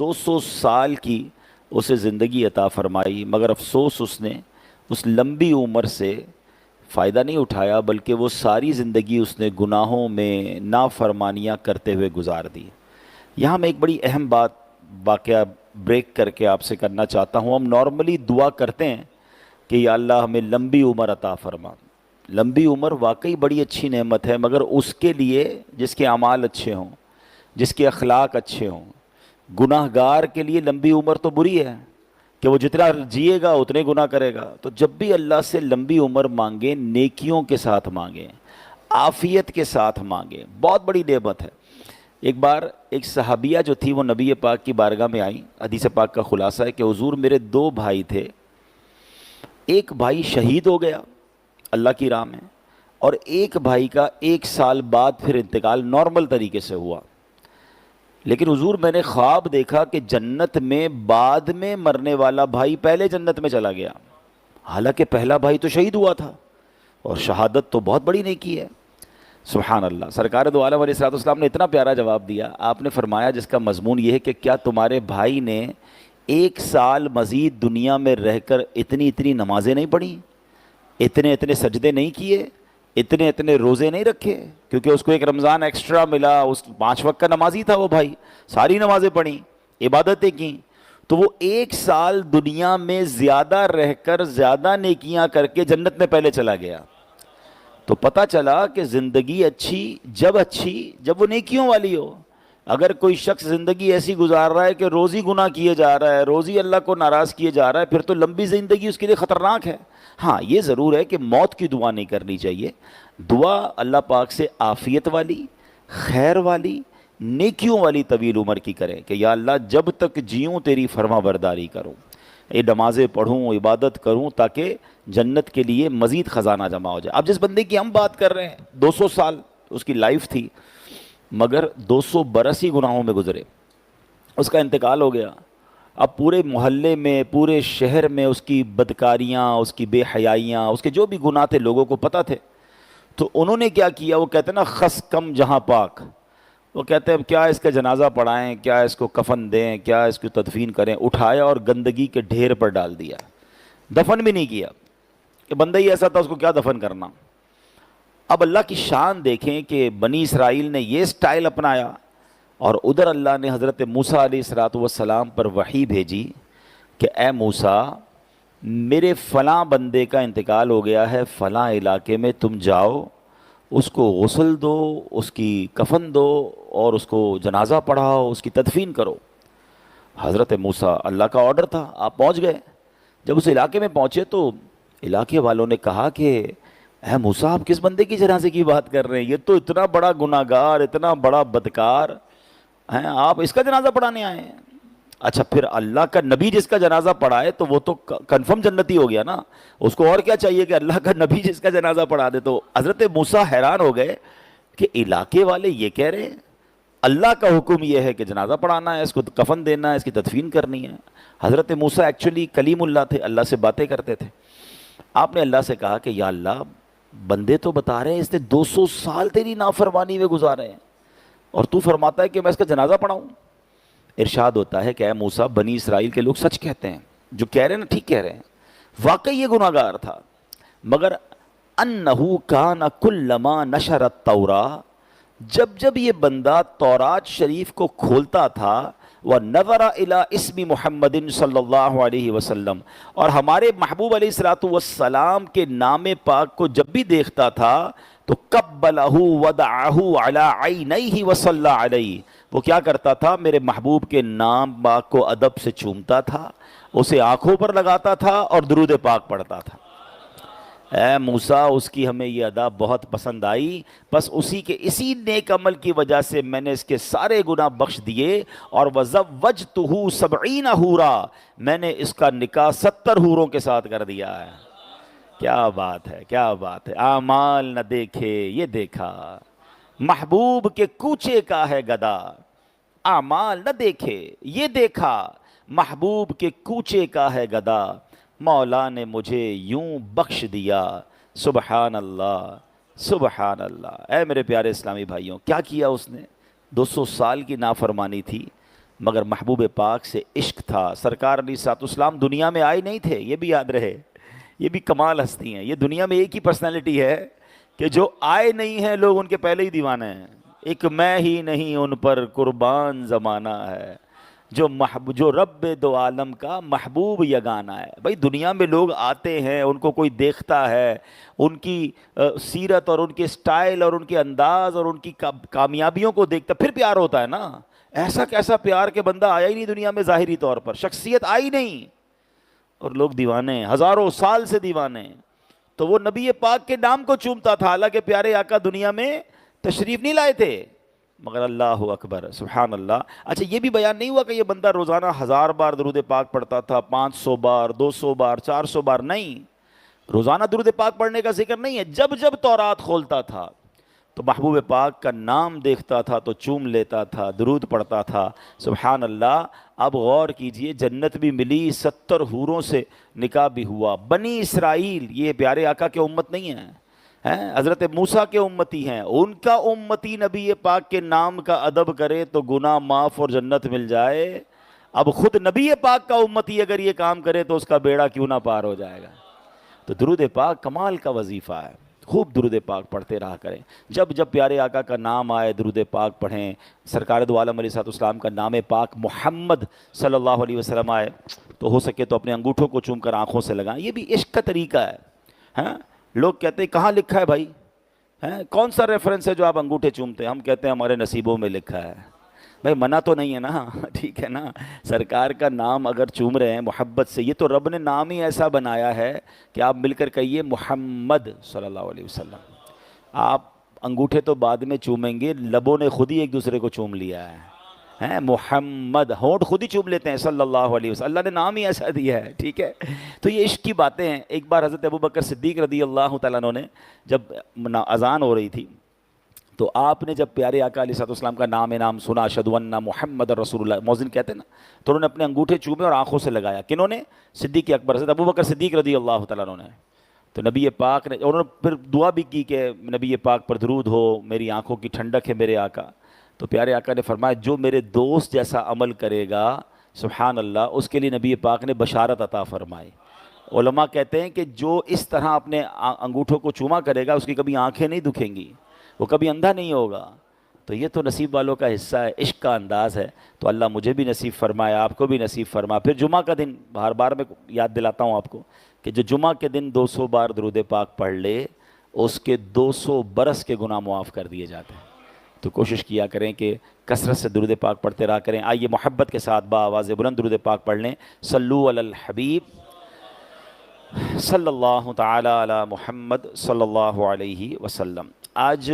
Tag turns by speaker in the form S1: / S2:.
S1: 200 سال کی اسے زندگی عطا فرمائی، مگر افسوس اس نے اس لمبی عمر سے فائدہ نہیں اٹھایا، بلکہ وہ ساری زندگی اس نے گناہوں میں نافرمانیاں کرتے ہوئے گزار دی۔ یہاں میں ایک بڑی اہم واقعہ بریک کر کے آپ سے کرنا چاہتا ہوں۔ ہم نارملی دعا کرتے ہیں کہ یا اللہ ہمیں لمبی عمر عطا فرما۔ لمبی عمر واقعی بڑی اچھی نعمت ہے، مگر اس کے لیے جس کے اعمال اچھے ہوں، جس کے اخلاق اچھے ہوں۔ گناہ گار کے لیے لمبی عمر تو بری ہے کہ وہ جتنا جیے گا اتنے گناہ کرے گا۔ تو جب بھی اللہ سے لمبی عمر مانگیں، نیکیوں کے ساتھ مانگیں، عافیت کے ساتھ مانگیں، بہت بڑی نعمت ہے۔ ایک بار ایک صحابیہ جو تھی وہ نبی پاک کی بارگاہ میں آئیں۔ حدیث پاک کا خلاصہ ہے کہ حضور میرے 2 بھائی تھے، ایک بھائی شہید ہو گیا اللہ کی راہ میں، اور ایک بھائی کا 1 سال بعد پھر انتقال نارمل طریقے سے ہوا۔ لیکن حضور میں نے خواب دیکھا کہ جنت میں بعد میں مرنے والا بھائی پہلے جنت میں چلا گیا، حالانکہ پہلا بھائی تو شہید ہوا تھا، اور شہادت تو بہت بڑی نیکی ہے۔ سبحان اللہ۔ سرکار دو عالم علیہ الصلوۃ والسلام نے اتنا پیارا جواب دیا، آپ نے فرمایا جس کا مضمون یہ ہے کہ کیا تمہارے بھائی نے 1 سال مزید دنیا میں رہ کر اتنی نمازیں نہیں پڑھی، اتنے سجدے نہیں کیے، اتنے روزے نہیں رکھے؟ کیونکہ اس کو ایک رمضان ایکسٹرا ملا، اس 5 وقت کا نمازی تھا وہ بھائی، ساری نمازیں پڑھیں، عبادتیں کیں، تو وہ 1 سال دنیا میں زیادہ رہ کر زیادہ نیکیاں کر کے جنت میں پہلے چلا گیا۔ تو پتہ چلا کہ زندگی اچھی جب وہ نیکیوں والی ہو۔ اگر کوئی شخص زندگی ایسی گزار رہا ہے کہ روز ہی گناہ کیے جا رہا ہے، روز ہی اللہ کو ناراض کیے جا رہا ہے، پھر تو لمبی زندگی اس کے لیے خطرناک ہے۔ ہاں یہ ضرور ہے کہ موت کی دعا نہیں کرنی چاہیے، دعا اللہ پاک سے عافیت والی، خیر والی، نیکیوں والی طویل عمر کی کریں کہ یا اللہ جب تک جیوں تیری فرما برداری کروں، یہ نمازیں پڑھوں، عبادت کروں، تاکہ جنت کے لیے مزید خزانہ جمع ہو جائے۔ اب جس بندے کی ہم بات کر رہے ہیں 200 سال اس کی لائف تھی، مگر 200 برس ہی گناہوں میں گزرے، اس کا انتقال ہو گیا۔ اب پورے محلے میں، پورے شہر میں اس کی بدکاریاں، اس کی بے حیائیاں، اس کے جو بھی گناہ تھے لوگوں کو پتہ تھے۔ تو انہوں نے کیا کیا، وہ کہتے ہیں نا خس کم جہاں پاک، وہ کہتے ہیں کیا اس کا جنازہ پڑھائیں، کیا اس کو کفن دیں، کیا اس کو تدفین کریں، اٹھایا اور گندگی کے ڈھیر پر ڈال دیا، دفن بھی نہیں کیا، کہ بندہ ہی ایسا تھا اس کو کیا دفن کرنا۔ اب اللہ کی شان دیکھیں کہ بنی اسرائیل نے یہ سٹائل اپنایا، اور ادھر اللہ نے حضرت موسیٰ علیہ السلام پر وحی بھیجی کہ اے موسیٰ میرے فلاں بندے کا انتقال ہو گیا ہے فلاں علاقے میں، تم جاؤ اس کو غسل دو، اس کی کفن دو، اور اس کو جنازہ پڑھاؤ، اس کی تدفین کرو۔ حضرت موسیٰ، اللہ کا آرڈر تھا، آپ پہنچ گئے۔ جب اس علاقے میں پہنچے تو علاقے والوں نے کہا کہ اے موسیٰ آپ کس بندے کی جنازے کی بات کر رہے ہیں، یہ تو اتنا بڑا گناہ گار، اتنا بڑا بدکار ہیں، آپ اس کا جنازہ پڑھانے آئے ہیں؟ اچھا پھر اللہ کا نبی جس کا جنازہ پڑھائے تو وہ تو کنفرم جنتی ہو گیا نا، اس کو اور کیا چاہیے کہ اللہ کا نبی جس کا جنازہ پڑھا دے۔ تو حضرت موسیٰ حیران ہو گئے کہ علاقے والے یہ کہہ رہے ہیں، اللہ کا حکم یہ ہے کہ جنازہ پڑھانا ہے، اس کو کفن دینا ہے، اس کی تدفین کرنی ہے۔ حضرت موسیٰ ایکچولی کلیم اللہ تھے، اللہ سے باتیں کرتے تھے۔ آپ نے اللہ سے کہا کہ یا اللہ بندے تو بتا رہے ہیں اس نے 200 سال تیری نافرمانی میں گزارے ہیں، اور تو فرماتا ہے کہ میں اس کا جنازہ پڑھاؤں۔ ارشاد ہوتا ہے کہ اے موسیٰ بنی اسرائیل کے لوگ سچ کہتے ہیں، جو کہہ رہے ہیں نا ٹھیک کہہ رہے ہیں، واقعی یہ گناہ گار تھا، مگر انہو کان کلما نشر التوراۃ، جب یہ بندہ تورات شریف کو کھولتا تھا، وَنَظَرَ إِلَىٰ اسْمِ مُحَمَّدٍ صلی اللہ علیہ وسلم، اور ہمارے محبوب علیہ السلام کے نام پاک کو جب بھی دیکھتا تھا تو قبلہ ودعہ علی عینیہ وصلی علیہ، وہ کیا کرتا تھا، میرے محبوب کے نام پاک کو ادب سے چومتا تھا، اسے آنکھوں پر لگاتا تھا اور درود پاک پڑھتا تھا۔ اے موسیٰ اس کی ہمیں یہ ادا بہت پسند آئی، بس اسی نیک عمل کی وجہ سے میں نے اس کے سارے گناہ بخش دیے، اور وَزَوَّجْتُهُ 70 حورا، میں نے اس کا نکاح 70 حوروں کے ساتھ کر دیا ہے۔ کیا بات ہے، کیا بات ہے، اعمال نہ دیکھے یہ دیکھا، محبوب کے کوچے کا ہے گدا، اعمال نہ دیکھے یہ دیکھا، محبوب کے کوچے کا ہے گدا، مولا نے مجھے یوں بخش دیا، سبحان اللہ سبحان اللہ۔ اے میرے پیارے اسلامی بھائیوں، کیا کیا اس نے؟ 200 سال کی نافرمانی تھی، مگر محبوب پاک سے عشق تھا۔ سرکار علیہ الصلوۃ والسلام دنیا میں آئے نہیں تھے، یہ بھی یاد رہے، یہ بھی کمال ہستی ہیں۔ یہ دنیا میں ایک ہی پرسنالٹی ہے کہ جو آئے نہیں ہیں لوگ ان کے پہلے ہی دیوانے ہیں۔ ایک میں ہی نہیں ان پر قربان زمانہ ہے، جو رب دو عالم کا محبوب یگانہ ہے۔ بھائی دنیا میں لوگ آتے ہیں، ان کو کوئی دیکھتا ہے، ان کی سیرت اور ان کے سٹائل اور ان کے انداز اور ان کی کامیابیوں کو دیکھتا، پھر پیار ہوتا ہے نا۔ ایسا کیسا پیار کہ بندہ آیا ہی نہیں دنیا میں ظاہری طور پر، شخصیت آئی نہیں اور لوگ دیوانے ہیں، ہزاروں سال سے دیوانے ہیں۔ تو وہ نبی پاک کے نام کو چومتا تھا، حالانکہ پیارے آقا دنیا میں تشریف نہیں لائے تھے، مگر اللہ اکبر سبحان اللہ۔ اچھا یہ بھی بیان نہیں ہوا کہ یہ بندہ روزانہ 1000 بار درود پاک پڑھتا تھا، 500 بار، 200 بار، 400 بار، نہیں، روزانہ درود پاک پڑھنے کا ذکر نہیں ہے۔ جب جب تورات کھولتا تھا تو محبوب پاک کا نام دیکھتا تھا تو چوم لیتا تھا، درود پڑھتا تھا، سبحان اللہ۔ اب غور کیجئے، جنت بھی ملی، 70 حوروں سے نکاح بھی ہوا۔ بنی اسرائیل یہ پیارے آقا کے امت نہیں ہیں، حضرت موسیٰ کے امتی ہیں، ان کا امتی نبی پاک کے نام کا ادب کرے تو گناہ معاف اور جنت مل جائے۔ اب خود نبی پاک کا امتی اگر یہ کام کرے تو اس کا بیڑا کیوں نہ پار ہو جائے گا۔ تو درود پاک کمال کا وظیفہ ہے، خوب درود پاک پڑھتے رہا کریں۔ جب جب پیارے آقا کا نام آئے درود پاک پڑھیں۔ سرکار دو عالم علیہ السلام کا نام پاک محمد صلی اللہ علیہ وسلم آئے تو ہو سکے تو اپنے انگوٹھوں کو چوم کر آنکھوں سے لگائیں، یہ بھی عشق کا طریقہ ہے۔ ہاں لوگ کہتے ہیں کہاں لکھا ہے بھائی، کون سا ریفرنس ہے جو آپ انگوٹھے چومتے ہیں؟ ہم کہتے ہیں ہمارے نصیبوں میں لکھا ہے۔ بھائی منع تو نہیں ہے نا، ٹھیک ہے نا، سرکار کا نام اگر چوم رہے ہیں محبت سے، یہ تو رب نے نام ہی ایسا بنایا ہے کہ آپ مل کر کہیے محمد صلی اللہ علیہ وسلم۔ آپ انگوٹھے تو بعد میں چومیں گے، لبوں نے خود ہی ایک دوسرے کو چوم لیا ہے، محمد، ہونٹ خود ہی چوم لیتے ہیں صلی اللہ علیہ وسلم، اللہ نے نام ہی ایسا دیا ہے، ٹھیک ہے۔ تو یہ عشق کی باتیں ہیں۔ ایک بار حضرت ابوبکر صدیق رضی اللہ تعالیٰ عنہ نے جب اذان ہو رہی تھی تو آپ نے جب پیارے آقا علیہ السلام کا نام سنا، اشہد ان محمد رسول اللہ، مؤذن کہتے ہیں نا، تو انہوں نے اپنے انگوٹھے چومے اور آنکھوں سے لگایا۔ کنہوں نے؟ صدیق اکبر حضرت ابوبکر صدیق رضی اللہ تعالیٰ عنہ نے۔ تو نبی پاک نے، انہوں نے پھر دعا بھی کی کہ نبی پاک پر درود ہو، میری آنکھوں کی ٹھنڈک ہے میرے آقا۔ تو پیارے آقا نے فرمایا جو میرے دوست جیسا عمل کرے گا سبحان اللہ، اس کے لیے نبی پاک نے بشارت عطا فرمائی۔ علماء کہتے ہیں کہ جو اس طرح اپنے انگوٹھوں کو چوما کرے گا اس کی کبھی آنکھیں نہیں دکھیں گی، وہ کبھی اندھا نہیں ہوگا۔ تو یہ تو نصیب والوں کا حصہ ہے، عشق کا انداز ہے۔ تو اللہ مجھے بھی نصیب فرمائے، آپ کو بھی نصیب فرمائے۔ پھر جمعہ کا دن، بار بار میں یاد دلاتا ہوں آپ کو کہ جو جمعہ کے دن 200 بار درود پاک پڑھ لے اس کے 200 برس کے گناہ معاف کر دیے جاتے ہیں۔ تو کوشش کیا کریں کہ کثرت سے درود پاک پڑھتے رہا کریں۔ آئیے محبت کے ساتھ آواز بلند درود پاک پڑھ لیں۔ صلو علی الحبیب صلی اللہ تعالی علی محمد صلی اللہ علیہ وسلم۔ آج